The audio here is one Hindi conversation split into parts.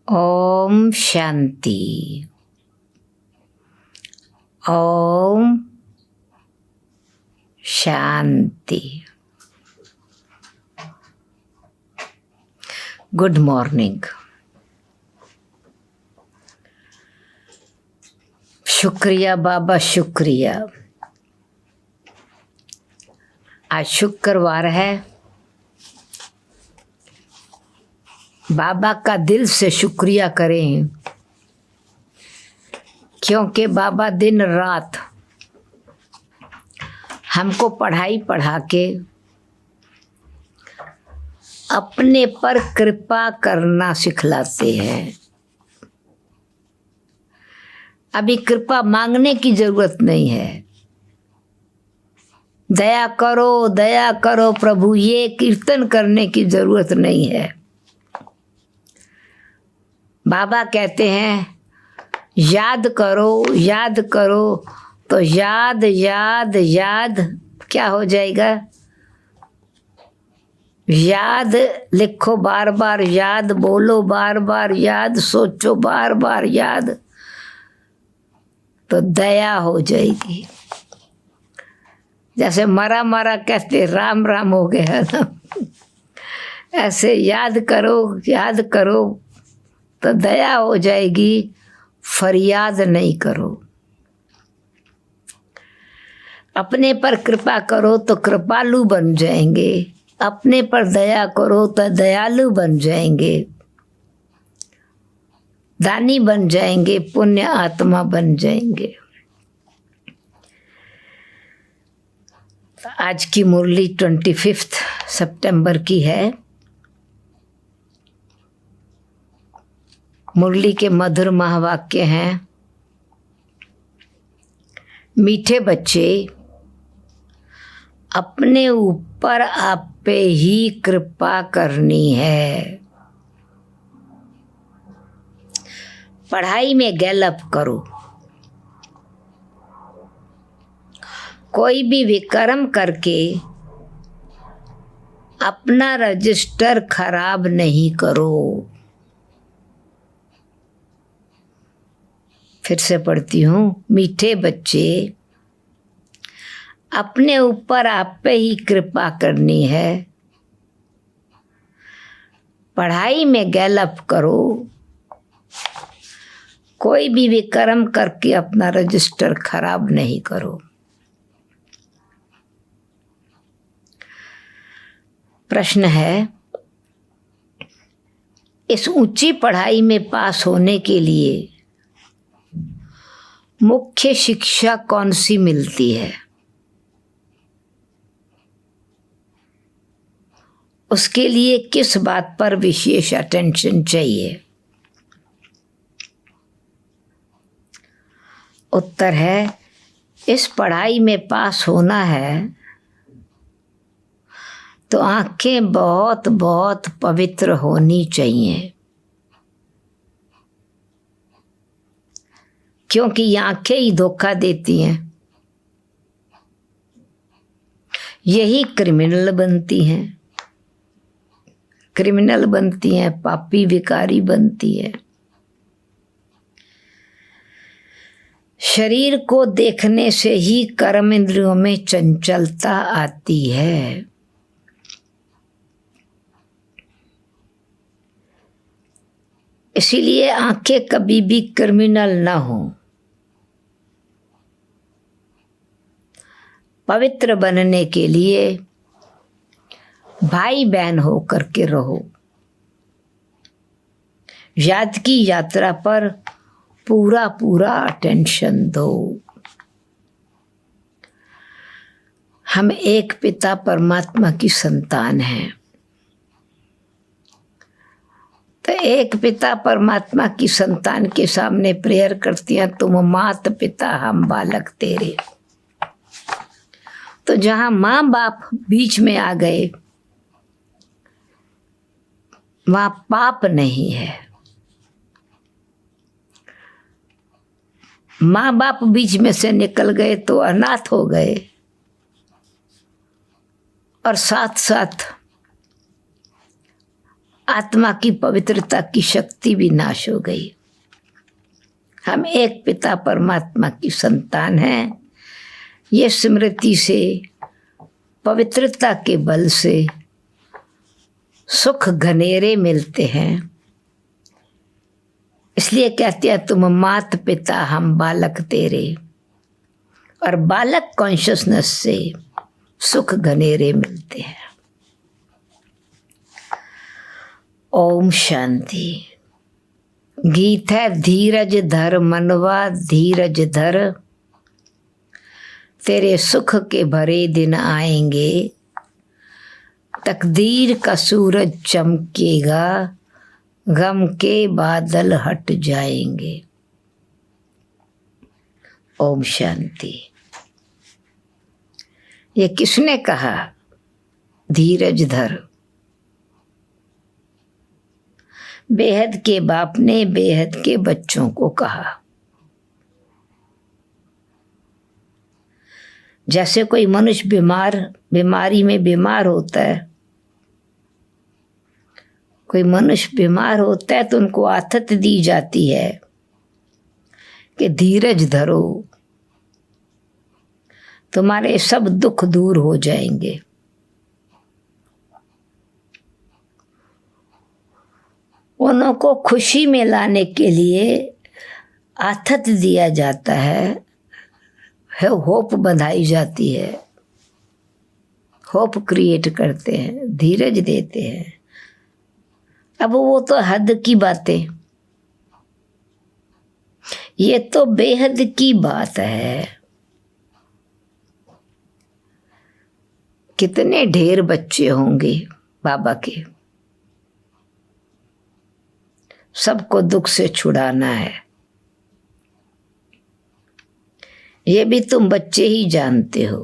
ओम शांति। ओम शांति। Good morning. शुक्रिया बाबा, शुक्रिया। आज शुक्रवार है। बाबा का दिल से शुक्रिया करें, क्योंकि बाबा दिन रात हमको पढ़ाई पढ़ा के अपने पर कृपा करना सिखलाते हैं। अभी कृपा मांगने की जरूरत नहीं है। दया करो प्रभु, ये कीर्तन करने की जरूरत नहीं है। बाबा कहते हैं याद करो, तो याद याद याद क्या हो जाएगा? याद लिखो बार बार, याद बोलो बार बार, याद सोचो बार बार, याद तो दया हो जाएगी। जैसे मरा मरा कहते राम राम हो गया ना, ऐसे याद करो तो दया हो जाएगी। फरियाद नहीं करो। अपने पर कृपा करो तो कृपालु बन जाएंगे। अपने पर दया करो तो दयालु बन जाएंगे, दानी बन जाएंगे, पुण्य आत्मा बन जाएंगे। आज की मुरली 25 सितंबर की है। मुरली के मधुर महावाक्य हैं। मीठे बच्चे, अपने ऊपर आप पे ही कृपा करनी है। पढ़ाई में गैलअप करो। कोई भी विकर्म करके अपना रजिस्टर खराब नहीं करो। फिर से पढ़ती हूँ। मीठे बच्चे, अपने ऊपर आप पे ही कृपा करनी है। पढ़ाई में गैलअप करो। कोई भी विकर्म करके अपना रजिस्टर खराब नहीं करो। प्रश्न है, इस ऊंची पढ़ाई में पास होने के लिए मुख्य शिक्षा कौन सी मिलती है? उसके लिए किस बात पर विशेष अटेंशन चाहिए? उत्तर है, इस पढ़ाई में पास होना है तो आंखें बहुत बहुत पवित्र होनी चाहिए, क्योंकि ये आंखें ही धोखा देती हैं। यही क्रिमिनल बनती हैं, पापी विकारी बनती है। शरीर को देखने से ही कर्म इंद्रियों में चंचलता आती है। इसीलिए आंखें कभी भी क्रिमिनल ना हो। पवित्र बनने के लिए भाई बहन हो करके रहो। याद की यात्रा पर पूरा पूरा अटेंशन दो। हम एक पिता परमात्मा की संतान हैं। तो एक पिता परमात्मा की संतान के सामने प्रेयर करती हैं, तुम मात पिता हम बालक तेरे। तो जहां माँ बाप बीच में आ गए वहां पाप नहीं है। माँ बाप बीच में से निकल गए तो अनाथ हो गए, और साथ साथ आत्मा की पवित्रता की शक्ति भी नाश हो गई। हम एक पिता परमात्मा की संतान हैं। ये स्मृति से, पवित्रता के बल से सुख घनेरे मिलते हैं। इसलिए कहते हैं तुम मात पिता हम बालक तेरे, और बालक कॉन्शियसनेस से सुख घनेरे मिलते हैं। ओम शांति। गीत है धीरज धर मनवा धीरज धर, तेरे सुख के भरे दिन आएंगे, तकदीर का सूरज चमकेगा, गम के बादल हट जाएंगे। ओम शांति। ये किसने कहा? धीरज धर। बेहद के बाप ने बेहद के बच्चों को कहा। जैसे कोई मनुष्य बीमारी में बीमार होता है, कोई मनुष्य बीमार होता है तो उनको आदत दी जाती है कि धीरज धरो, तुम्हारे सब दुख दूर हो जाएंगे। उनको खुशी में लाने के लिए आदत दिया जाता है, होप बंधाई जाती है, होप क्रिएट करते हैं, धीरज देते हैं। अब वो तो हद की बातें, ये तो बेहद की बात है। कितने ढेर बच्चे होंगे बाबा के, सबको दुख से छुड़ाना है। ये भी तुम बच्चे ही जानते हो।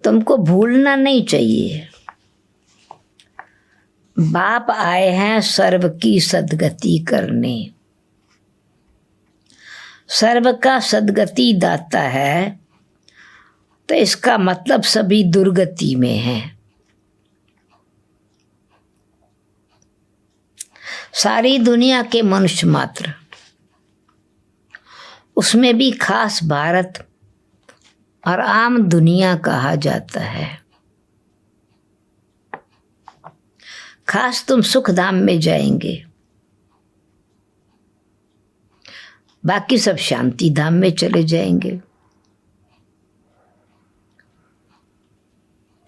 तुमको भूलना नहीं चाहिए, बाप आए हैं सर्व की सदगति करने। सर्व का सदगति दाता है, तो इसका मतलब सभी दुर्गति में है। सारी दुनिया के मनुष्य मात्र, उसमें भी खास भारत और आम दुनिया कहा जाता है। खास तुम सुख धाम में जाएंगे, बाकी सब शांति धाम में चले जाएंगे।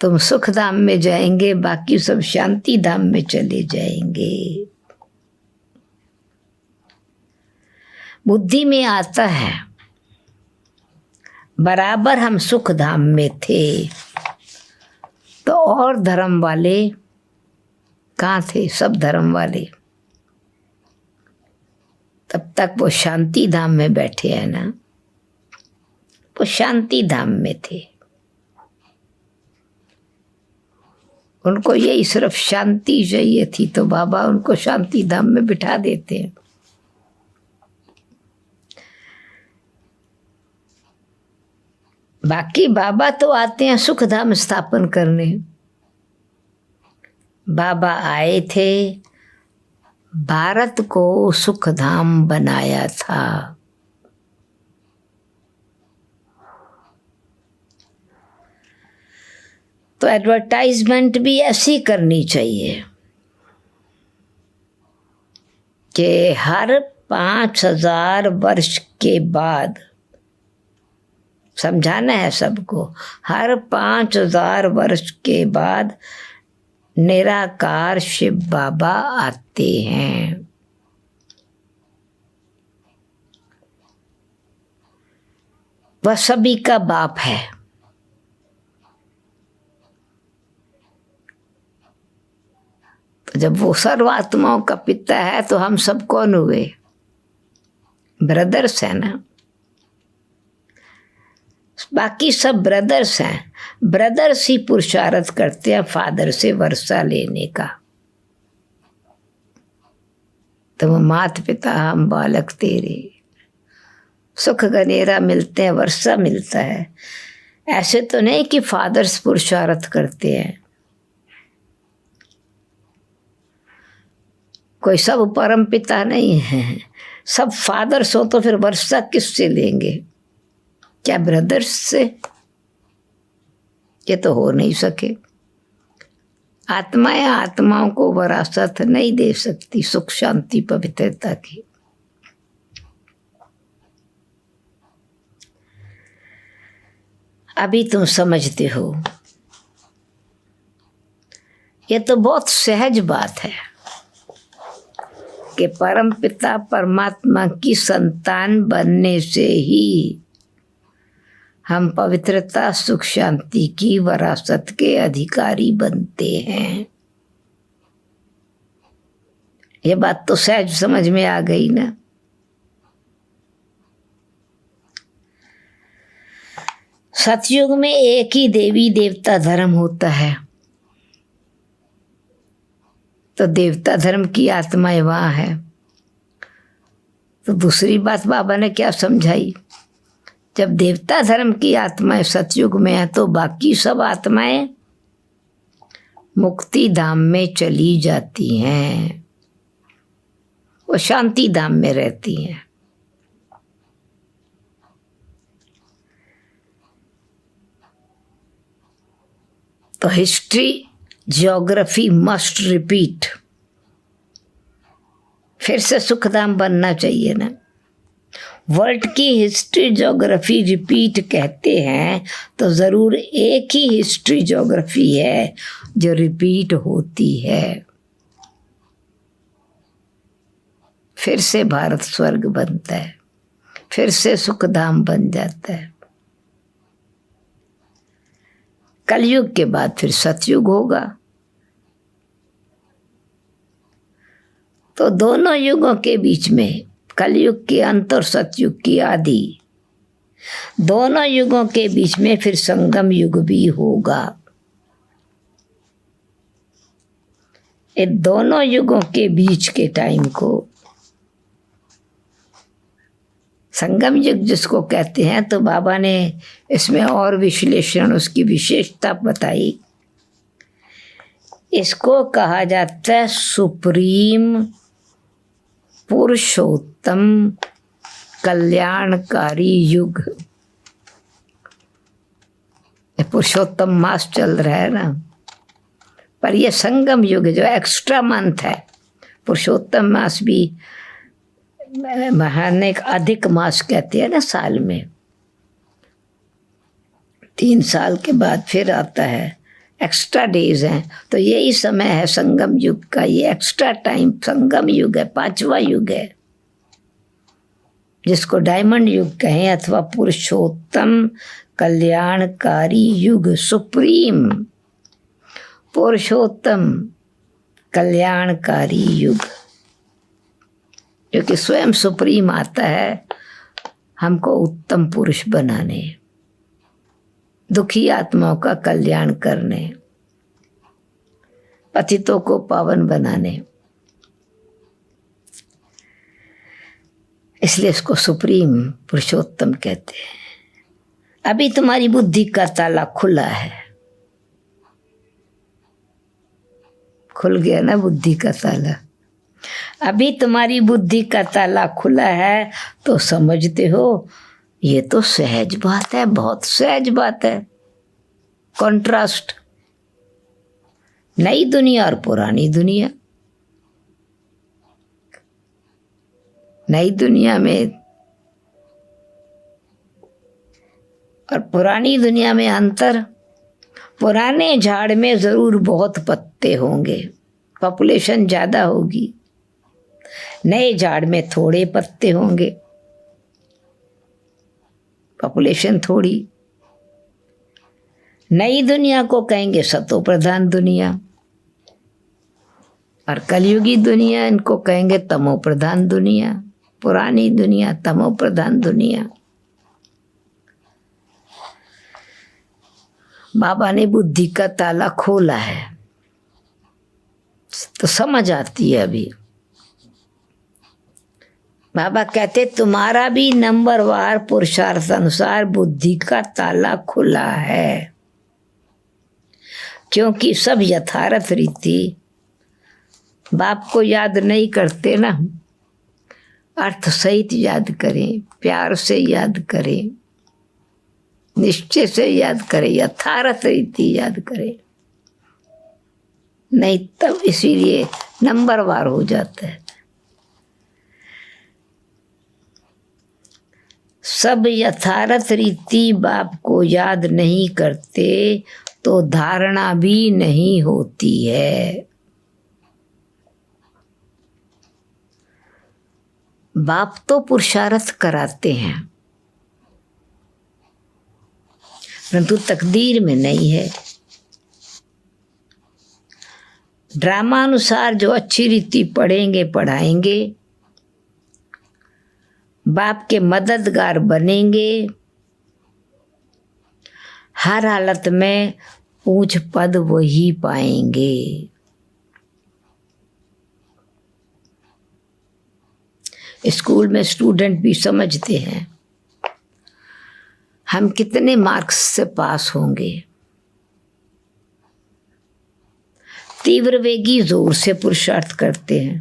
तुम सुख धाम में जाएंगे, बाकी सब शांति धाम में चले जाएंगे। बुद्धि में आता है बराबर हम सुख धाम में थे तो और धर्म वाले कहाँ थे? सब धर्म वाले तब तक वो शांति धाम में बैठे हैं ना, वो शांति धाम में थे। उनको यही सिर्फ शांति चाहिए थी, तो बाबा उनको शांति धाम में बिठा देते हैं। बाकी बाबा तो आते हैं सुख धाम स्थापन करने। बाबा आए थे, भारत को सुख धाम बनाया था। तो एडवर्टाइजमेंट भी ऐसी करनी चाहिए कि हर 5000 वर्ष के बाद, समझाना है सबको, हर 5000 वर्ष के बाद निराकार शिव बाबा आते हैं। वह सभी का बाप है। तो जब वो सर्वात्माओं का पिता है तो हम सब कौन हुए? ब्रदर्स है ना। बाकी सब ब्रदर्स हैं। ब्रदर्स ही पुरुषार्थ करते हैं फादर से वर्षा लेने का। तुम मात पिता हम बालक तेरे, सुख गनेरा मिलते हैं, वर्षा मिलता है। ऐसे तो नहीं कि फादर्स पुरुषार्थ करते हैं। कोई सब परम पिता नहीं है, सब फादर्स हो तो फिर वर्षा किससे लेंगे? क्या ब्रदर्स से? ये तो हो नहीं सके। आत्माएं आत्माओं को विरासत नहीं दे सकती सुख शांति पवित्रता की। अभी तुम समझते हो, ये तो बहुत सहज बात है कि परम पिता परमात्मा की संतान बनने से ही हम पवित्रता सुख शांति की विरासत के अधिकारी बनते हैं। ये बात तो सहज समझ में आ गई ना। सतयुग में एक ही देवी देवता धर्म होता है, तो देवता धर्म की आत्माएं वहां है। तो दूसरी बात बाबा ने क्या समझाई? जब देवता धर्म की आत्माएं सतयुग में है तो बाकी सब आत्माएं मुक्ति धाम में चली जाती हैं, वो शांति धाम में रहती हैं। तो हिस्ट्री ज्योग्राफी मस्ट रिपीट। फिर से सुखधाम बनना चाहिए ना। वर्ल्ड की हिस्ट्री ज्योग्राफी रिपीट कहते हैं तो ज़रूर एक ही हिस्ट्री ज्योग्राफी है जो रिपीट होती है। फिर से भारत स्वर्ग बनता है, फिर से सुखधाम बन जाता है। कलयुग के बाद फिर सतयुग होगा। तो दोनों युगों के बीच में, कलयुग के अंत और सतयुग की आदि, दोनों युगों के बीच में फिर संगम युग भी होगा। ये दोनों युगों के बीच के टाइम को संगम युग जिसको कहते हैं, तो बाबा ने इसमें और विश्लेषण, उसकी विशेषता बताई। इसको कहा जाता है सुप्रीम पुरुषोत्तम कल्याणकारी युग। पुरुषोत्तम मास चल रहा है ना, पर यह संगम युग जो एक्स्ट्रा मंथ है। पुरुषोत्तम मास भी महान एक अधिक मास कहते हैं ना, साल में 3 साल के बाद फिर आता है, एक्स्ट्रा डेज हैं। तो यही समय है संगम युग का, ये एक्स्ट्रा टाइम संगम युग है, 5वां युग है, जिसको डायमंड युग कहें अथवा पुरुषोत्तम कल्याणकारी युग। सुप्रीम पुरुषोत्तम कल्याणकारी युग, क्योंकि स्वयं सुप्रीम आता है हमको उत्तम पुरुष बनाने, दुखी आत्माओं का कल्याण करने, पतितों को पावन बनाने। इसलिए इसको सुप्रीम पुरुषोत्तम कहते हैं। अभी तुम्हारी बुद्धि का ताला खुला है, खुल गया ना बुद्धि का ताला। अभी तुम्हारी बुद्धि का ताला खुला है तो समझते हो ये तो सहज बात है, बहुत सहज बात है। कॉन्ट्रास्ट, नई दुनिया और पुरानी दुनिया। नई दुनिया में और पुरानी दुनिया में अंतर। पुराने झाड़ में जरूर बहुत पत्ते होंगे, पॉपुलेशन ज्यादा होगी। नए झाड़ में थोड़े पत्ते होंगे, पॉपुलेशन थोड़ी। नई दुनिया को कहेंगे सतो प्रधान दुनिया, और कलयुगी दुनिया इनको कहेंगे तमो प्रधान दुनिया। पुरानी दुनिया तमो प्रधान दुनिया। बाबा ने बुद्धि का ताला खोला है तो समझ आती है। अभी बाबा कहते तुम्हारा भी नंबरवार पुरुषार्थ अनुसार बुद्धि का ताला खुला है, क्योंकि सब यथार्थ रीति बाप को याद नहीं करते ना, अर्थ सहित याद करें, प्यार से याद करें, निश्चय से याद करें, यथार्थ रीति याद करें, नहीं तब इसीलिए नंबरवार हो जाता है। सब यथार्थ रीति बाप को याद नहीं करते तो धारणा भी नहीं होती है। बाप तो पुरुषार्थ कराते हैं, परंतु तकदीर में नहीं है। ड्रामा अनुसार जो अच्छी रीति पढ़ेंगे पढ़ाएंगे, बाप के मददगार बनेंगे, हर हालत में ऊंच पद वही पाएंगे। स्कूल में स्टूडेंट भी समझते हैं हम कितने मार्क्स से पास होंगे। तीव्र वेगी जोर से पुरुषार्थ करते हैं,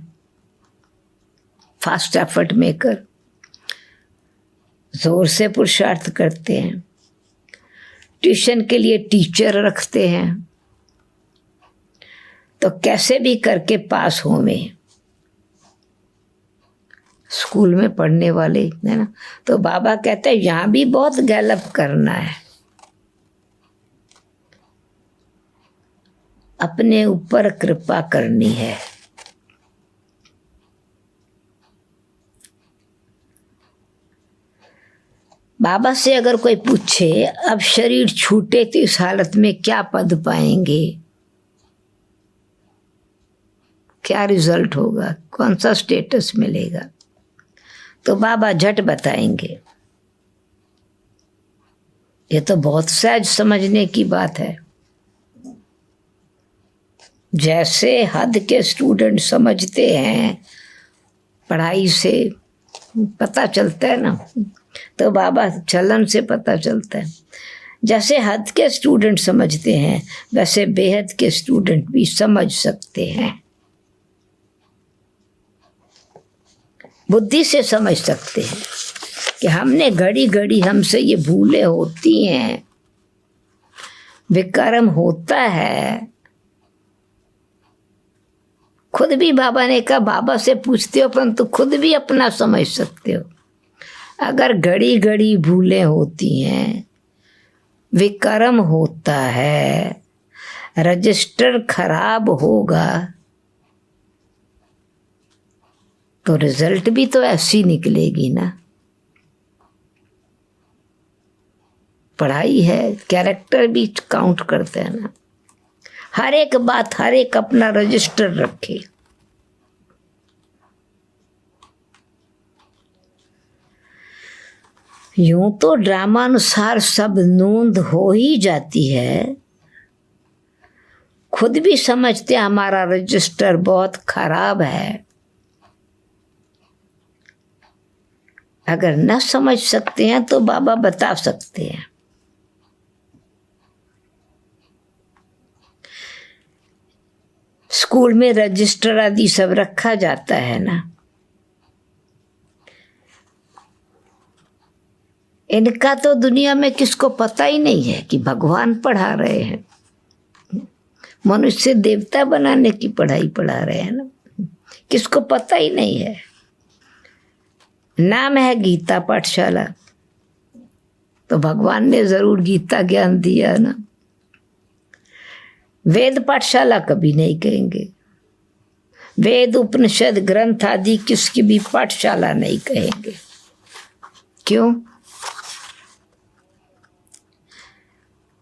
फास्ट एफर्ट मेकर जोर से पुरुषार्थ करते हैं, ट्यूशन के लिए टीचर रखते हैं, तो कैसे भी करके पास होवें। स्कूल में पढ़ने वाले है ना, तो बाबा कहते हैं यहाँ भी बहुत गैलप करना है, अपने ऊपर कृपा करनी है। बाबा से अगर कोई पूछे अब शरीर छूटे तो इस हालत में क्या पद पाएंगे, क्या रिजल्ट होगा, कौन सा स्टेटस मिलेगा, तो बाबा झट बताएंगे। ये तो बहुत सहज समझने की बात है। जैसे हद के स्टूडेंट समझते हैं, पढ़ाई से पता चलता है ना, तो बाबा चलन से पता चलता है। जैसे हद के स्टूडेंट समझते हैं, वैसे बेहद के स्टूडेंट भी समझ सकते हैं, बुद्धि से समझ सकते हैं कि हमने घड़ी घड़ी हमसे ये भूलें होती हैं, विकर्म होता है। खुद भी बाबा ने कहा, बाबा से पूछते हो परंतु खुद भी अपना समझ सकते हो। अगर घड़ी घड़ी भूलें होती हैं, विकर्म होता है, रजिस्टर खराब होगा, तो रिजल्ट भी तो ऐसी निकलेगी ना। पढ़ाई है, कैरेक्टर भी काउंट करते हैं ना। हर एक बात, हर एक अपना रजिस्टर रखे। यूं तो ड्रामानुसार सब नोंद हो ही जाती है, खुद भी समझते हमारा रजिस्टर बहुत खराब है। अगर न समझ सकते हैं तो बाबा बता सकते हैं। स्कूल में रजिस्टर आदि सब रखा जाता है ना, इनका तो दुनिया में किसको पता ही नहीं है कि भगवान पढ़ा रहे हैं, मनुष्य देवता बनाने की पढ़ाई पढ़ा रहे हैं ना, किसको पता ही नहीं है। नाम है गीता पाठशाला, तो भगवान ने जरूर गीता ज्ञान दिया ना। वेद पाठशाला कभी नहीं कहेंगे, वेद उपनिषद ग्रंथ आदि किसकी भी पाठशाला नहीं कहेंगे। क्यों?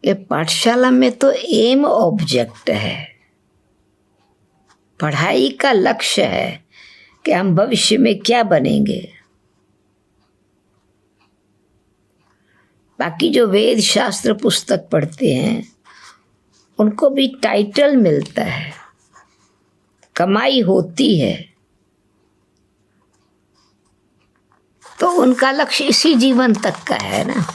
ये पाठशाला में तो एम ऑब्जेक्ट है, पढ़ाई का लक्ष्य है कि हम भविष्य में क्या बनेंगे। बाकी जो वेद शास्त्र पुस्तक पढ़ते हैं उनको भी टाइटल मिलता है, कमाई होती है, तो उनका लक्ष्य इसी जीवन तक का है ना।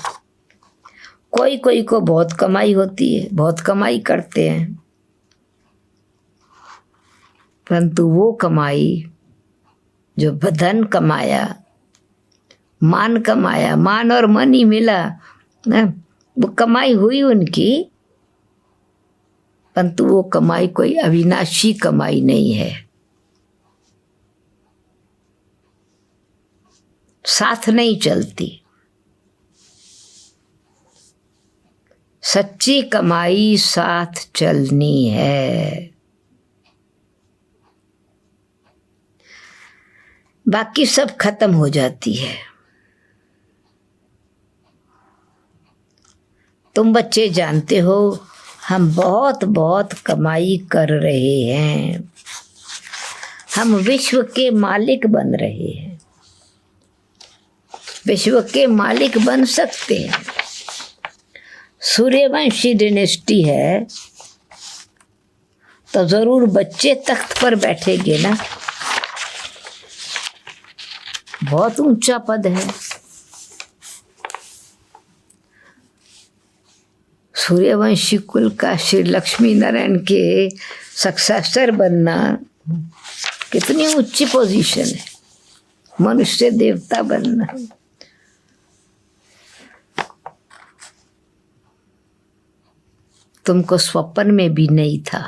कोई कोई को बहुत कमाई होती है, बहुत कमाई करते हैं, परंतु वो कमाई जो धन कमाया, मान कमाया, मान और मन ही मिला ना, वो कमाई हुई उनकी, परंतु वो कमाई कोई अविनाशी कमाई नहीं है, साथ नहीं चलती। सच्ची कमाई साथ चलनी है। बाकी सब खत्म हो जाती है। तुम बच्चे जानते हो हम बहुत बहुत कमाई कर रहे हैं, हम विश्व के मालिक बन रहे हैं, विश्व के मालिक बन सकते हैं। सूर्यवंशी डिनेस्टी है तो जरूर बच्चे तख्त पर बैठेंगे ना, बहुत ऊंचा पद है। सूर्यवंशी कुल का श्री लक्ष्मी नारायण के सक्सेसर बनना कितनी ऊंची पोजीशन है, मनुष्य देवता बनना। तुमको स्वप्न में भी नहीं था,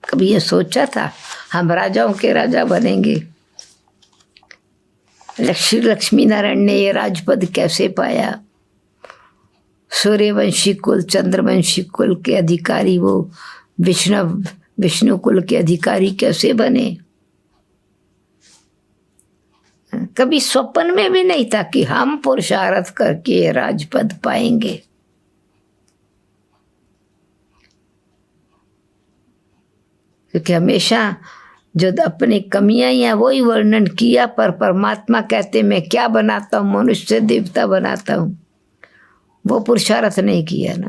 कभी ये सोचा था हम राजाओं के राजा बनेंगे? श्री लक्ष्मी नारायण ने ये राजपद कैसे पाया? सूर्यवंशी कुल, चंद्रवंशी कुल के अधिकारी वो विष्णु कुल के अधिकारी कैसे बने? कभी स्वप्न में भी नहीं था कि हम पुरुषार्थ करके ये राजपद पाएंगे। क्योंकि हमेशा जो अपनी कमियां या वही वर्णन किया, पर परमात्मा कहते मैं क्या बनाता हूँ, मनुष्य देवता बनाता हूँ, वो पुरुषार्थ नहीं किया ना।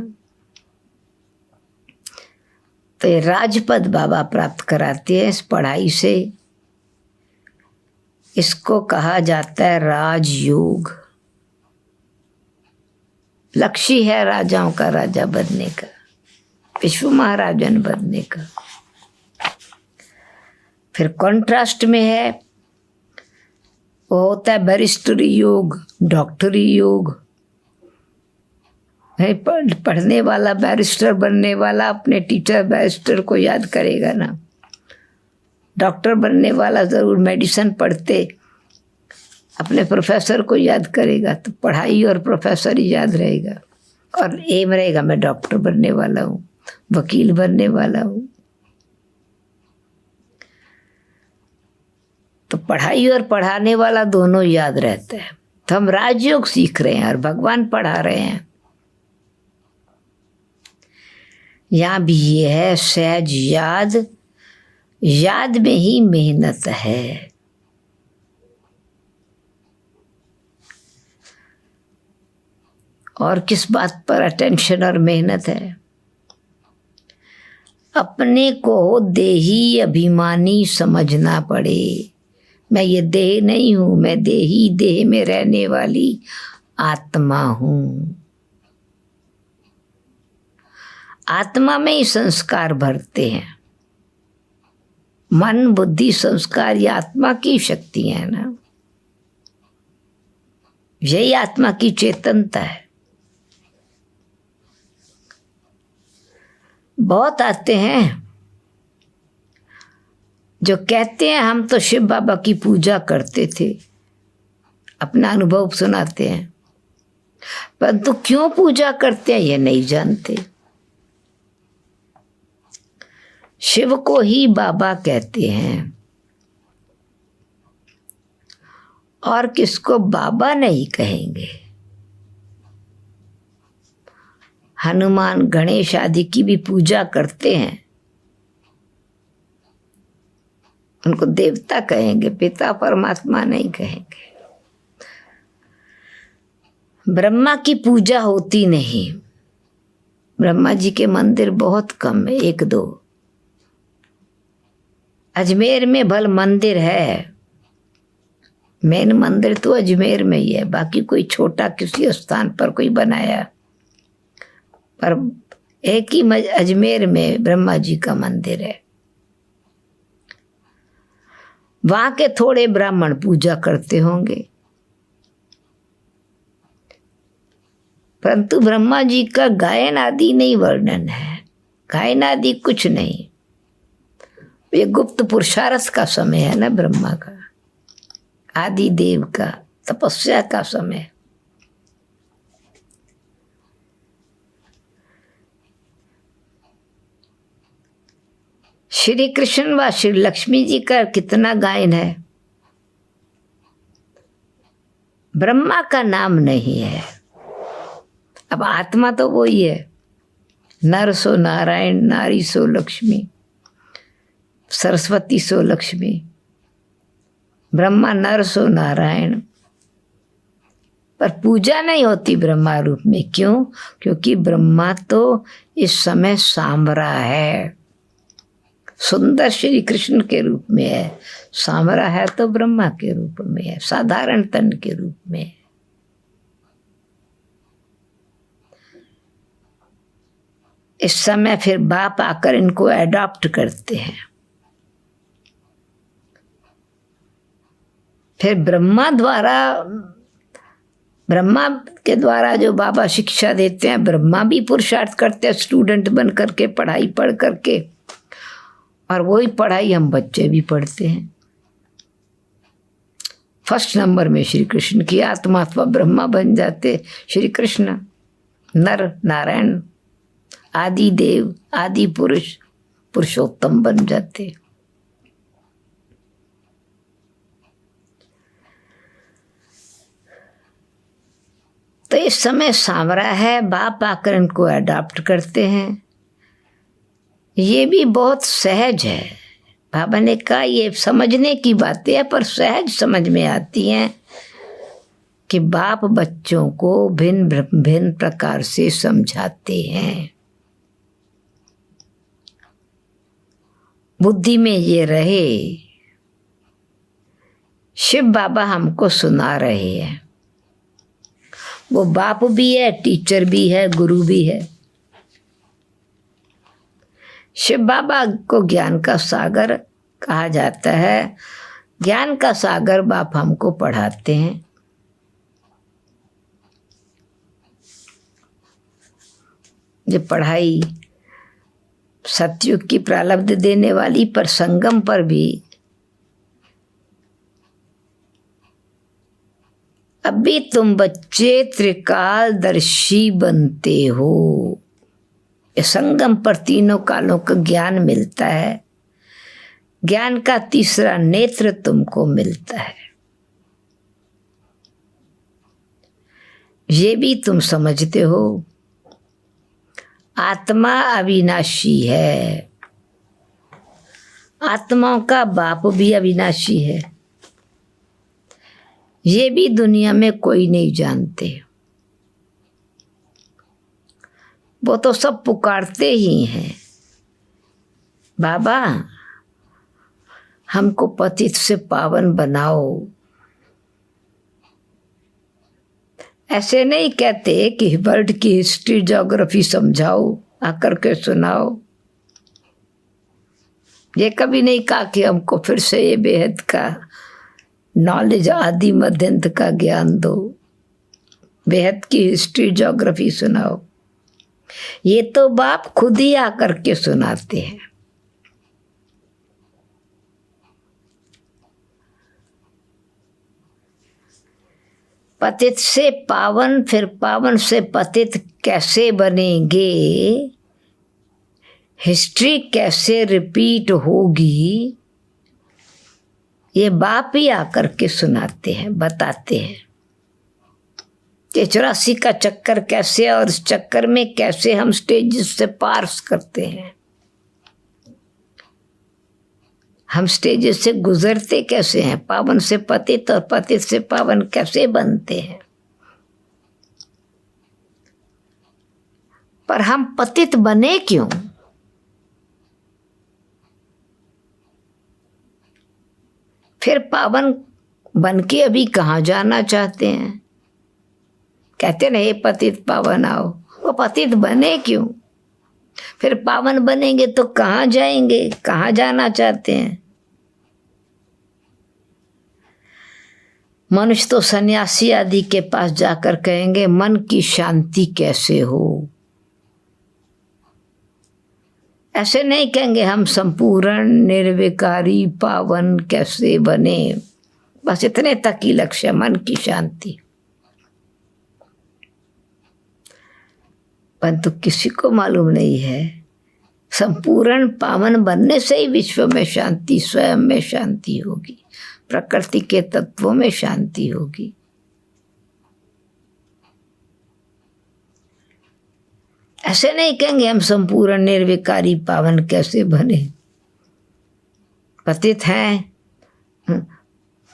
तो ये राजपद बाबा प्राप्त कराते हैं इस पढ़ाई से। इसको कहा जाता है राजयोग। लक्ष्य है राजाओं का राजा बनने का, विश्व महाराजन बनने का। फिर कॉन्ट्रास्ट में है वो होता है बैरिस्टरी योग, डॉक्टरी योग। पढ़ने वाला, बैरिस्टर बनने वाला अपने टीचर बैरिस्टर को याद करेगा ना। डॉक्टर बनने वाला ज़रूर मेडिसिन पढ़ते अपने प्रोफेसर को याद करेगा, तो पढ़ाई और प्रोफेसर ही याद रहेगा और एम रहेगा मैं डॉक्टर बनने वाला हूँ, वकील बनने वाला हूँ। तो पढ़ाई और पढ़ाने वाला दोनों याद रहता है। तो हम राजयोग सीख रहे हैं और भगवान पढ़ा रहे हैं। यहाँ भी ये है सहज याद, याद में ही मेहनत है। और किस बात पर अटेंशन और मेहनत है? अपने को देही अभिमानी समझना पड़े। मैं ये देह नहीं हूं, मैं देही, देह में रहने वाली आत्मा हूं। आत्मा में ही संस्कार भरते हैं। मन, बुद्धि, संस्कार ये आत्मा की शक्ति है ना, यही आत्मा की चेतनता है। बहुत आते हैं जो कहते हैं हम तो शिव बाबा की पूजा करते थे, अपना अनुभव सुनाते हैं, परंतु क्यों पूजा करते हैं ये नहीं जानते। शिव को ही बाबा कहते हैं और किसको बाबा नहीं कहेंगे। हनुमान, गणेश आदि की भी पूजा करते हैं, उनको देवता कहेंगे, पिता परमात्मा नहीं कहेंगे। ब्रह्मा की पूजा होती नहीं, ब्रह्मा जी के मंदिर बहुत कम है, 1-2। अजमेर में भल मंदिर है, मेन मंदिर तो अजमेर में ही है, बाकी कोई छोटा किसी स्थान पर कोई बनाया, पर एक ही अजमेर में ब्रह्मा जी का मंदिर है। वहां के थोड़े ब्राह्मण पूजा करते होंगे, परंतु ब्रह्मा जी का गायन आदि नहीं वर्णन है, गायन आदि कुछ नहीं। ये गुप्त पुरुषार्थ का समय है ना, ब्रह्मा का, आदि देव का तपस्या का समय। श्री कृष्ण व श्री लक्ष्मी जी का कितना गायन है, ब्रह्मा का नाम नहीं है। अब आत्मा तो वही है, नर सो नारायण, नारी सो लक्ष्मी, सरस्वती सो लक्ष्मी, ब्रह्मा नर सो नारायण, पर पूजा नहीं होती ब्रह्मा रूप में। क्यों? क्योंकि ब्रह्मा तो इस समय सांवरा है, सुंदर श्री कृष्ण के रूप में है, सांवरा है तो ब्रह्मा के रूप में है, साधारण तन के रूप में है। इस समय फिर बाप आकर इनको एडॉप्ट करते हैं। फिर ब्रह्मा के द्वारा जो बाबा शिक्षा देते हैं, ब्रह्मा भी पुरुषार्थ करते हैं स्टूडेंट बन करके, पढ़ाई पढ़ करके, और वही पढ़ाई हम बच्चे भी पढ़ते हैं। फर्स्ट नंबर में श्री कृष्ण की आत्मा अथवा ब्रह्मा बन जाते, श्री कृष्ण नर नारायण आदि देव आदि पुरुष पुरुषोत्तम बन जाते। तो इस समय सांवरा है, बाप आकर इनको अडॉप्ट करते हैं। ये भी बहुत सहज है। बाबा ने कहा ये समझने की बातें हैं, पर सहज समझ में आती हैं कि बाप बच्चों को भिन्न भिन्न प्रकार से समझाते हैं। बुद्धि में ये रहे, शिव बाबा हमको सुना रहे हैं। वो बाप भी है, टीचर भी है, गुरु भी है। शिव बाबा को ज्ञान का सागर कहा जाता है। ज्ञान का सागर बाप हमको पढ़ाते हैं। ये पढ़ाई सतयुग की प्रारब्ध देने वाली, पर संगम पर भी अभी तुम बच्चे त्रिकालदर्शी बनते हो। संगम पर तीनों कालों का ज्ञान मिलता है। ज्ञान का तीसरा नेत्र तुमको मिलता है। ये भी तुम समझते हो, आत्मा अविनाशी है। आत्माओं का बाप भी अविनाशी है। ये भी दुनिया में कोई नहीं जानते। वो तो सब पुकारते ही हैं, बाबा हमको पतित से पावन बनाओ। ऐसे नहीं कहते कि वर्ल्ड की हिस्ट्री ज्योग्राफी समझाओ, आकर के सुनाओ। ये कभी नहीं कहा कि हमको फिर से ये बेहद का नॉलेज, आदि मध्यंत का ज्ञान दो, बेहद की हिस्ट्री ज्योग्राफी सुनाओ। ये तो बाप खुद ही आकर के सुनाते हैं। पतित से पावन, फिर पावन से पतित कैसे बनेंगे, हिस्ट्री कैसे रिपीट होगी, ये बाप ही आकर के सुनाते हैं, बताते हैं। 84 का चक्कर कैसे, और इस चक्कर में कैसे हम स्टेजेस से पार्स करते हैं, हम स्टेजेस से गुजरते कैसे हैं, पावन से पतित और पतित से पावन कैसे बनते हैं। पर हम पतित बने क्यों? फिर पावन बन के अभी कहाँ जाना चाहते हैं? कहते नहीं पतित पावन आओ, वो पतित बने क्यों? फिर पावन बनेंगे तो कहाँ जाएंगे, कहाँ जाना चाहते हैं? मनुष्य तो सन्यासी आदि के पास जाकर कहेंगे मन की शांति कैसे हो। ऐसे नहीं कहेंगे हम संपूर्ण निर्विकारी पावन कैसे बने। बस इतने तक ही लक्ष्य, मन की शांति। परंतु किसी को मालूम नहीं है संपूर्ण पावन बनने से ही विश्व में शांति, स्वयं में शांति होगी, प्रकृति के तत्वों में शांति होगी। ऐसे नहीं कहेंगे हम संपूर्ण निर्विकारी पावन कैसे बने। पतित हैं,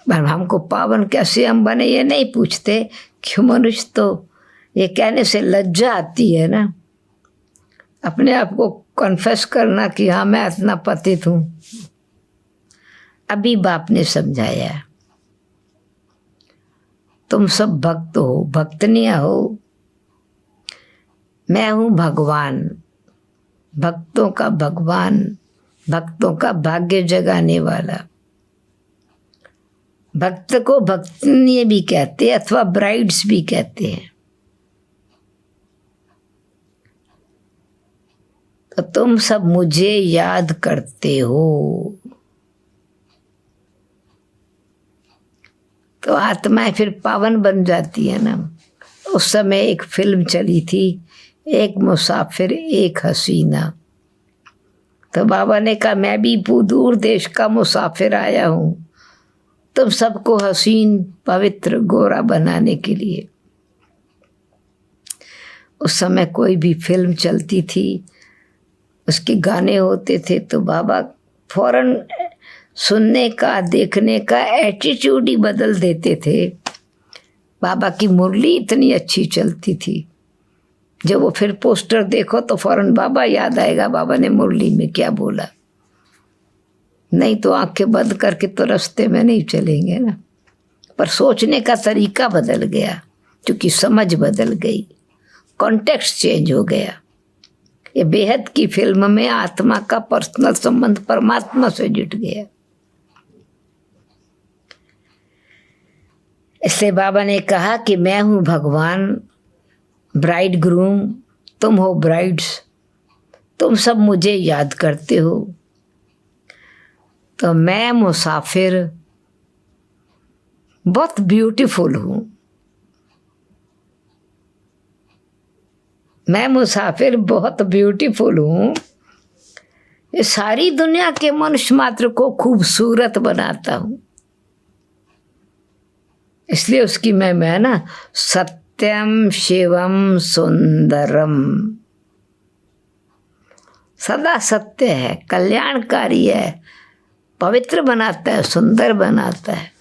हमको पावन कैसे हम बने ये नहीं पूछते। क्यों? मनुष्य तो ये कहने से लज्जा आती है ना, अपने आप को कन्फेस करना कि हाँ मैं इतना पतित हूँ। अभी बाप ने समझाया तुम सब भक्त हो, भक्तनियाँ हो, मैं हूँ भगवान, भक्तों का भगवान, भक्तों का भाग्य जगाने वाला। भक्त को भक्तनी भी कहते हैं अथवा ब्राइड्स भी कहते हैं। तो तुम सब मुझे याद करते हो तो आत्माएं फिर पावन बन जाती है ना। उस समय एक फिल्म चली थी, एक मुसाफिर एक हसीना। तो बाबा ने कहा मैं भी दूर देश का मुसाफिर आया हूँ तुम सबको हसीन पवित्र गोरा बनाने के लिए। उस समय कोई भी फिल्म चलती थी, उसके गाने होते थे तो बाबा फौरन सुनने का, देखने का एटीट्यूड ही बदल देते थे। बाबा की मुरली इतनी अच्छी चलती थी, जब वो फिर पोस्टर देखो तो फौरन बाबा याद आएगा, बाबा ने मुरली में क्या बोला। नहीं तो आंखें बंद करके तो रास्ते में नहीं चलेंगे ना। पर सोचने का तरीका बदल गया, क्योंकि समझ बदल गई, कॉन्टेक्स्ट चेंज हो गया। ये बेहद की फिल्म में आत्मा का पर्सनल संबंध परमात्मा से जुट गया। इसलिए बाबा ने कहा कि मैं हूँ भगवान, ब्राइड ग्रूम, तुम हो ब्राइड्स, तुम सब मुझे याद करते हो। तो मैं मुसाफिर बहुत ब्यूटीफुल हूँ, मैं मुसाफिर बहुत ब्यूटीफुल हूँ। ये सारी दुनिया के मनुष्य मात्र को खूबसूरत बनाता हूँ। इसलिए उसकी मैं ना सत्यम शिवम सुंदरम, सदा सत्य है, कल्याणकारी है, पवित्र बनाता है, सुंदर बनाता है।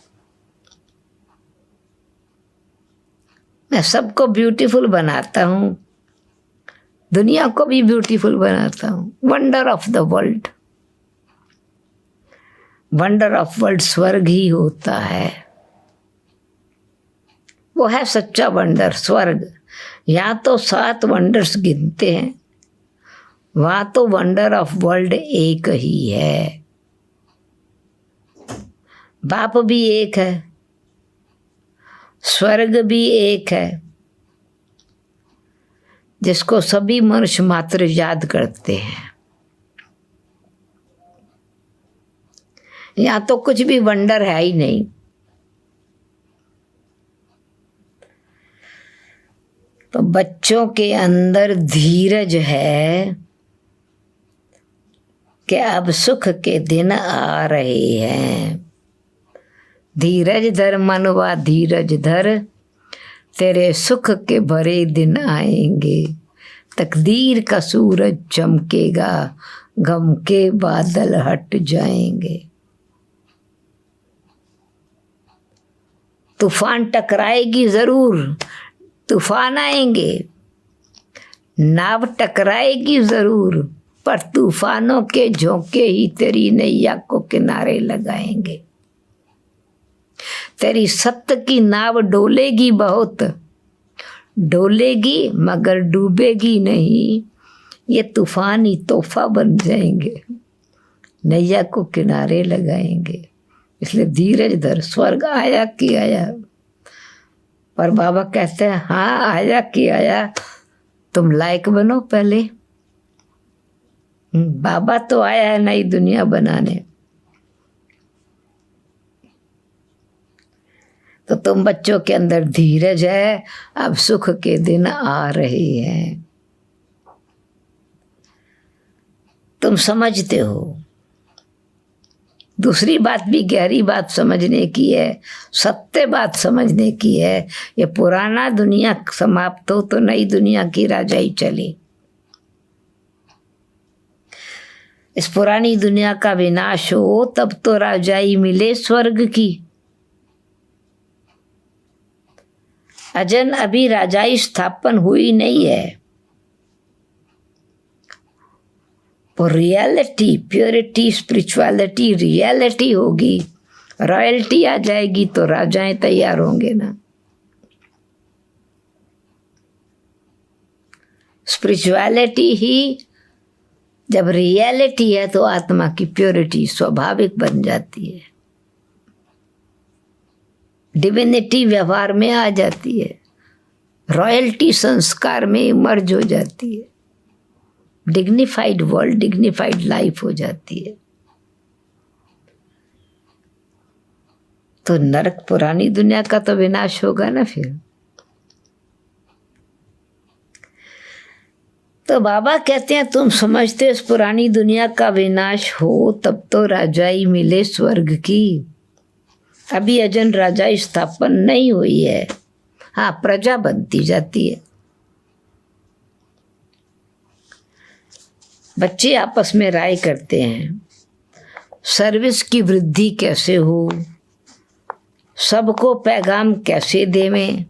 मैं सबको ब्यूटीफुल बनाता हूँ, दुनिया को भी ब्यूटीफुल बनाता हूँ। Wonder of the world, wonder of world स्वर्ग ही होता है, वो है सच्चा वंडर स्वर्ग। यहाँ तो 7 वंडर्स गिनते हैं, वहाँ तो वंडर ऑफ वर्ल्ड एक ही है। बाप भी एक है, स्वर्ग भी एक है, जिसको सभी मनुष्य मात्र याद करते हैं। यहाँ तो कुछ भी वंडर है ही नहीं। तो बच्चों के अंदर धीरज है कि अब सुख के दिन आ रहे हैं। धीरज धर मनवा धीरज धर, तेरे सुख के भरे दिन आएंगे। तकदीर का सूरज चमकेगा, गम के बादल हट जाएंगे। तूफान टकराएगी जरूर, तूफान आएंगे, नाव टकराएगी जरूर, पर तूफानों के झोंके ही तेरी नैया को किनारे लगाएंगे। तेरी सत्य की नाव डोलेगी बहुत, डोलेगी मगर डूबेगी नहीं। ये तूफानी तोहफा बन जाएंगे, नैया को किनारे लगाएंगे। इसलिए धीरज धर, स्वर्ग आया कि आया। पर बाबा कहते हैं हाँ आया कि आया, तुम लायक बनो पहले। बाबा तो आया है नई दुनिया बनाने, तो तुम बच्चों के अंदर धीरज है, अब सुख के दिन आ रहे हैं, तुम समझते हो। दूसरी बात भी गहरी बात समझने की है, सत्य बात समझने की है। ये पुराना दुनिया समाप्त हो तो नई दुनिया की राजाई चली। इस पुरानी दुनिया का विनाश हो तब तो राजाई मिले स्वर्ग की। अजन अभी राजाई स्थापन हुई नहीं है। और रियलिटी, प्योरिटी, स्पिरिचुअलिटी रियलिटी होगी, रॉयल्टी आ जाएगी तो राजाएं तैयार होंगे ना। स्पिरिचुअलिटी ही जब रियलिटी है तो आत्मा की प्योरिटी स्वाभाविक बन जाती है, डिविनिटी व्यवहार में आ जाती है, रॉयल्टी संस्कार में मर्ज हो जाती है, डिग्निफाइड वर्ल्ड, डिग्निफाइड लाइफ हो जाती है। तो नरक पुरानी दुनिया का तो विनाश होगा ना फिर। तो बाबा कहते हैं तुम समझते हो इस पुरानी दुनिया का विनाश हो तब तो राजाई मिले स्वर्ग की। अभी अजन राजाई स्थापन नहीं हुई है, हाँ प्रजा बनती जाती है। बच्चे आपस में राय करते हैं सर्विस की वृद्धि कैसे हो, सबको पैगाम कैसे देवें,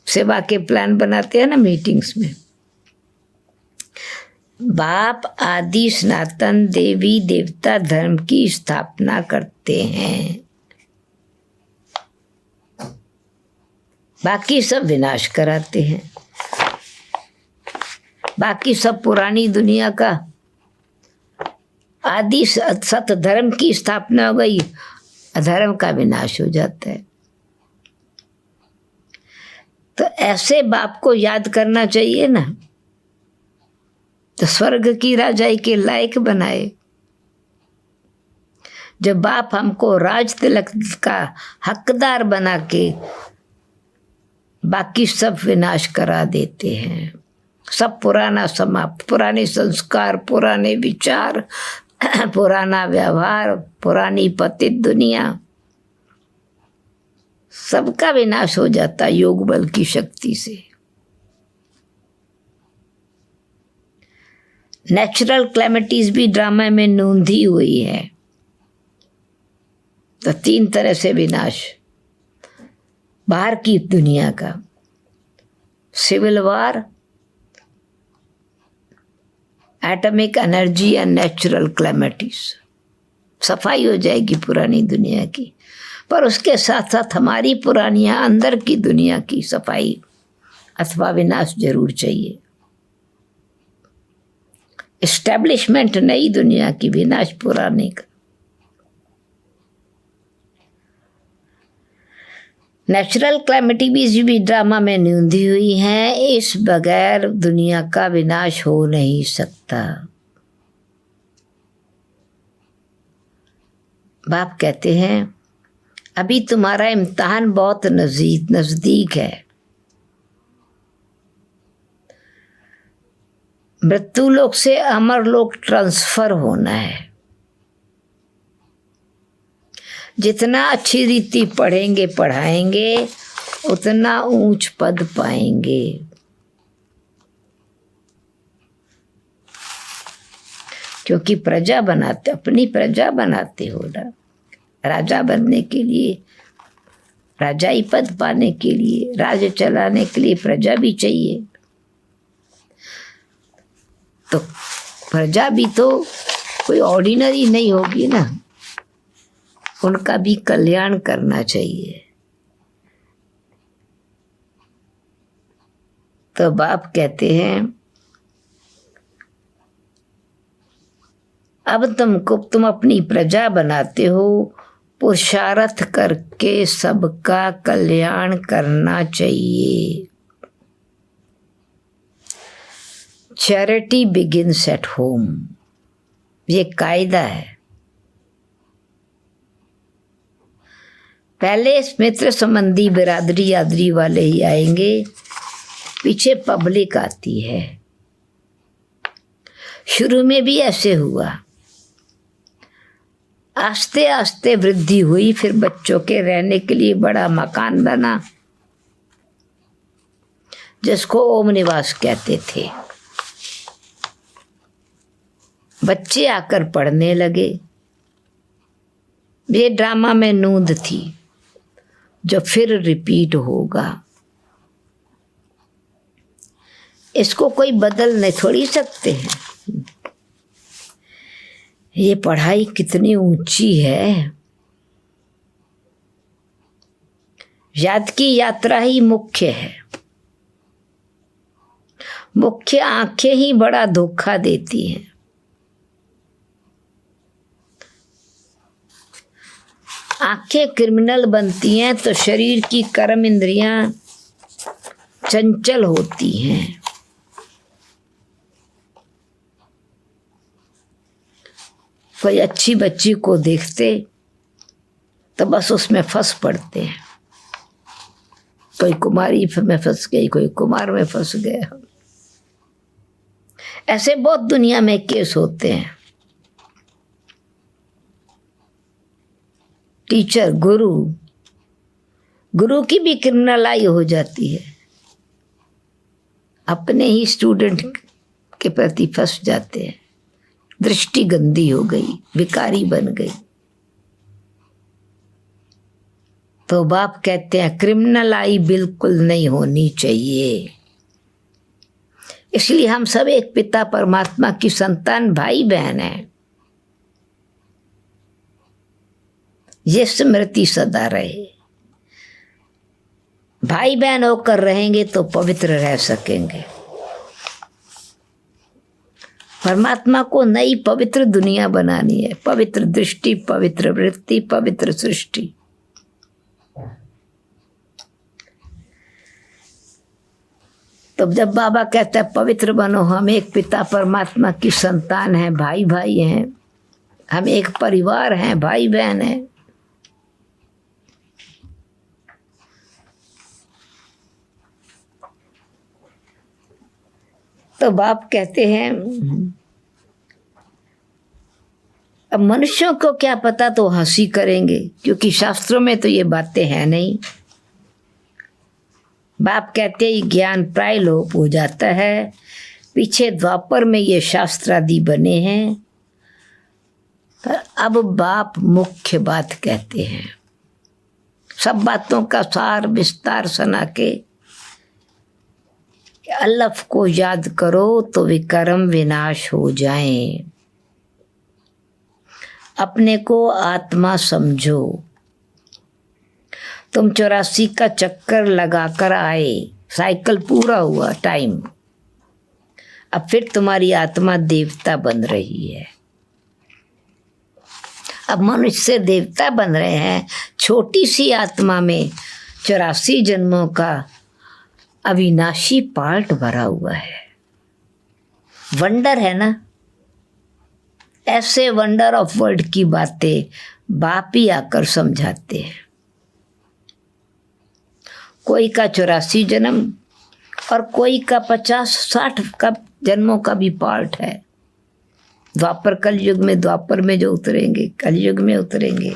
सेवा के प्लान बनाते हैं ना मीटिंग्स में। बाप आदि सनातन देवी देवता धर्म की स्थापना करते हैं, बाकी सब विनाश कराते हैं। बाकी सब पुरानी दुनिया का आदि सत धर्म की स्थापना हो गई, अधर्म का विनाश हो जाता है। तो ऐसे बाप को याद करना चाहिए ना, तो स्वर्ग की राजाई के लायक बनाए। जब बाप हमको राज तिलक का हकदार बना के बाकी सब विनाश करा देते हैं, सब पुराना समाप्त, पुराने संस्कार, पुराने विचार, पुराना व्यवहार, पुरानी पतित दुनिया, सबका विनाश हो जाता योग बल की शक्ति से। नेचुरल क्लैमिटीज भी ड्रामा में नोंधी हुई है। तो 3 तरह से विनाश बाहर की दुनिया का, civil war, atomic energy and natural calamities, सफाई हो जाएगी पुरानी दुनिया की। पर उसके साथ साथ हमारी पुरानी अंदर की दुनिया की सफाई अथवा विनाश जरूर चाहिए। एस्टेब्लिशमेंट नई दुनिया की, विनाश पुराने का। नेचुरल क्लैमिटीज भी ड्रामा में नोंधी हुई हैं, इस बगैर दुनिया का विनाश हो नहीं सकता। बाप कहते हैं अभी तुम्हारा इम्तिहान बहुत नजदीक है। मृत्यु लोक से अमर लोक ट्रांसफर होना है। जितना अच्छी रीति पढ़ेंगे पढ़ाएंगे उतना ऊंच पद पाएंगे। क्योंकि प्रजा बनाते, अपनी प्रजा बनाते हो ना। राजा बनने के लिए, राजाई पद पाने के लिए, राज्य चलाने के लिए प्रजा भी चाहिए। तो प्रजा भी तो कोई ऑर्डिनरी नहीं होगी ना, उनका भी कल्याण करना चाहिए। तो बाप कहते हैं अब तुम अपनी प्रजा बनाते हो पुरुषार्थ करके सबका कल्याण करना चाहिए। चैरिटी बिगिंस एट होम, ये कायदा है। पहले मित्र संबंधी बिरादरी यादरी वाले ही आएंगे, पीछे पब्लिक आती है। शुरू में भी ऐसे हुआ, आस्ते आस्ते वृद्धि हुई, फिर बच्चों के रहने के लिए बड़ा मकान बना जिसको ओम निवास कहते थे। बच्चे आकर पढ़ने लगे। ये ड्रामा में नूंद थी जो फिर रिपीट होगा। इसको कोई बदल नहीं थोड़ी सकते हैं। ये पढ़ाई कितनी ऊंची है। याद की यात्रा ही मुख्य है। मुख्य आंखें ही बड़ा धोखा देती हैं। आंखें क्रिमिनल बनती हैं तो शरीर की कर्म इंद्रियां चंचल होती हैं। कोई अच्छी बच्ची को देखते तो बस उसमें फंस पड़ते हैं। कोई कुमारी में फंस गई, कोई कुमार में फंस गया। ऐसे बहुत दुनिया में केस होते हैं। टीचर, गुरु की भी क्रिमिनलाई हो जाती है। अपने ही स्टूडेंट के प्रति फंस जाते हैं। दृष्टि गंदी हो गई, भिखारी बन गई। तो बाप कहते हैं क्रिमिनलाई बिल्कुल नहीं होनी चाहिए। इसलिए हम सब एक पिता परमात्मा की संतान, भाई बहन हैं। ये स्मृति सदा रहे। भाई बहन होकर रहेंगे तो पवित्र रह सकेंगे। परमात्मा को नई पवित्र दुनिया बनानी है। पवित्र दृष्टि, पवित्र वृत्ति, पवित्र सृष्टि। तो जब बाबा कहता है पवित्र बनो, हम एक पिता परमात्मा की संतान हैं, भाई भाई हैं, हम एक परिवार हैं, भाई बहन हैं। तो बाप कहते हैं अब मनुष्यों को क्या पता, तो हंसी करेंगे, क्योंकि शास्त्रों में तो ये बातें हैं नहीं। बाप कहते हैं ज्ञान प्राय लोप हो जाता है। पीछे द्वापर में ये शास्त्र आदि बने हैं, पर अब बाप मुख्य बात कहते हैं। सब बातों का सार विस्तार सुना के अल्लाह को याद करो तो विकर्म विनाश हो जाएं। अपने को आत्मा समझो। तुम 84 का चक्कर लगाकर आए, साइकिल पूरा हुआ टाइम। अब फिर तुम्हारी आत्मा देवता बन रही है। अब मनुष्य से देवता बन रहे हैं। छोटी सी आत्मा में 84 जन्मों का अविनाशी पार्ट भरा हुआ है। वंडर है ना। ऐसे वंडर ऑफ वर्ल्ड की बातें बाप ही आकर समझाते हैं। कोई का 84 जन्म और कोई का 50-60 का जन्मों का भी पार्ट है। द्वापर कलयुग में, द्वापर में जो उतरेंगे, कलयुग में उतरेंगे।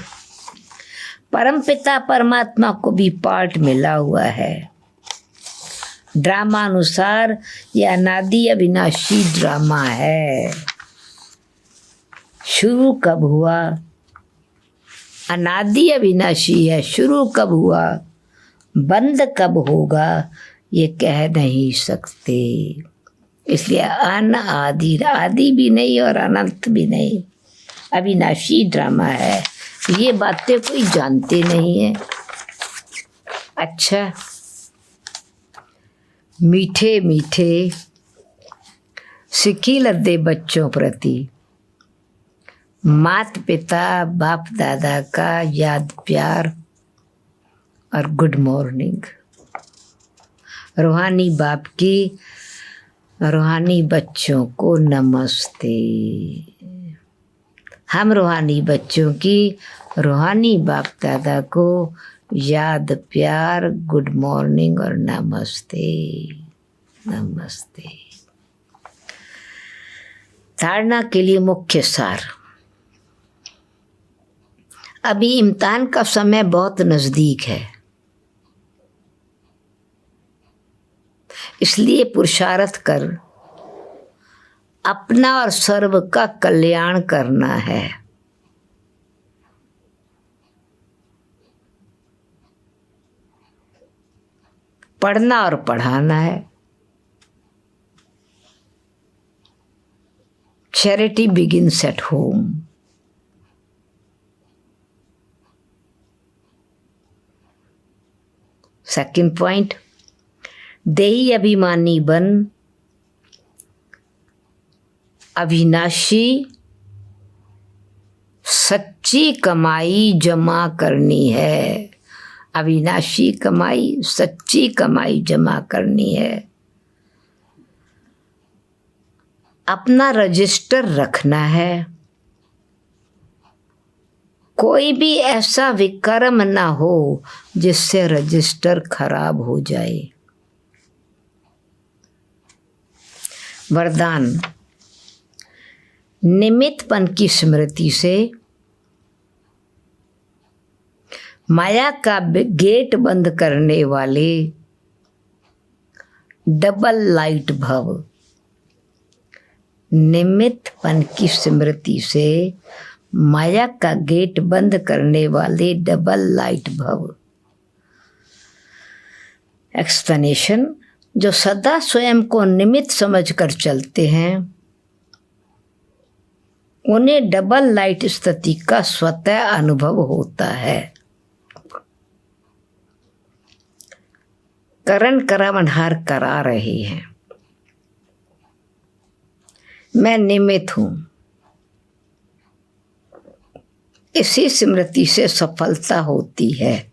परमपिता परमात्मा को भी पार्ट मिला हुआ है। ड्रामा अनुसार यह अनादि अविनाशी ड्रामा है। शुरू कब हुआ? अनादि अविनाशी है। शुरू कब हुआ, बंद कब होगा, ये कह नहीं सकते। इसलिए अनादि, आदि भी नहीं और अनंत भी नहीं, अविनाशी ड्रामा है। ये बातें कोई जानते नहीं है। अच्छा, मीठे मीठे सिक्की लद्दे बच्चों प्रति मात पिता बाप दादा का याद प्यार और गुड मॉर्निंग। रूहानी बाप की रूहानी बच्चों को नमस्ते। हम रूहानी बच्चों की रूहानी बाप दादा को याद प्यार गुड मॉर्निंग और नमस्ते नमस्ते। धारणा के लिए मुख्य सार। अभी इम्तिहान का समय बहुत नज़दीक है, इसलिए पुरुषार्थ कर अपना और सर्व का कल्याण करना है। पढ़ना और पढ़ाना है। Charity begins at home. Second point, देही अभिमानी बन अविनाशी सच्ची कमाई जमा करनी है। अविनाशी कमाई, सच्ची कमाई जमा करनी है। अपना रजिस्टर रखना है। कोई भी ऐसा विकर्म ना हो जिससे रजिस्टर खराब हो जाए। वरदान, निमित्तपन की स्मृति से माया का गेट बंद करने वाले डबल लाइट भव। निमित्तपन की स्मृति से माया का गेट बंद करने वाले डबल लाइट भव। एक्सप्लेनेशन, जो सदा स्वयं को निमित्त समझकर चलते हैं उन्हें डबल लाइट स्थिति का स्वतः अनुभव होता है। करण करावनहार करा रहे हैं, मैं निमित्त हूं। इसी स्मृति से सफलता होती है।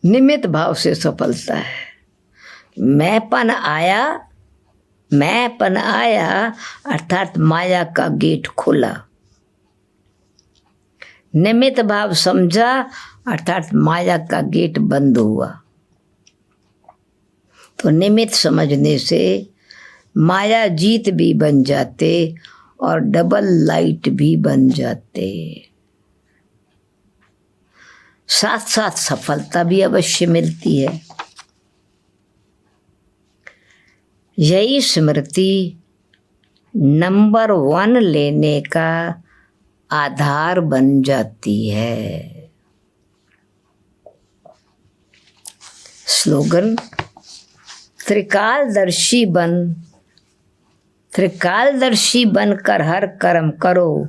निमित्त भाव से सफलता है। मैंपन आया अर्थात माया का गेट खुला। निमित्त भाव समझा अर्थात माया का गेट बंद हुआ। तो निमित्त समझने से माया जीत भी बन जाते और डबल लाइट भी बन जाते। साथ साथ सफलता भी अवश्य मिलती है। यही स्मृति नंबर 1 लेने का आधार बन जाती है। स्लोगन, त्रिकालदर्शी बनकर हर कर्म करो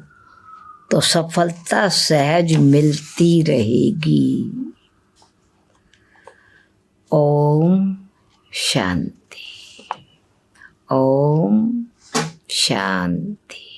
तो सफलता सहज मिलती रहेगी। ओम शांति। ओम शांति।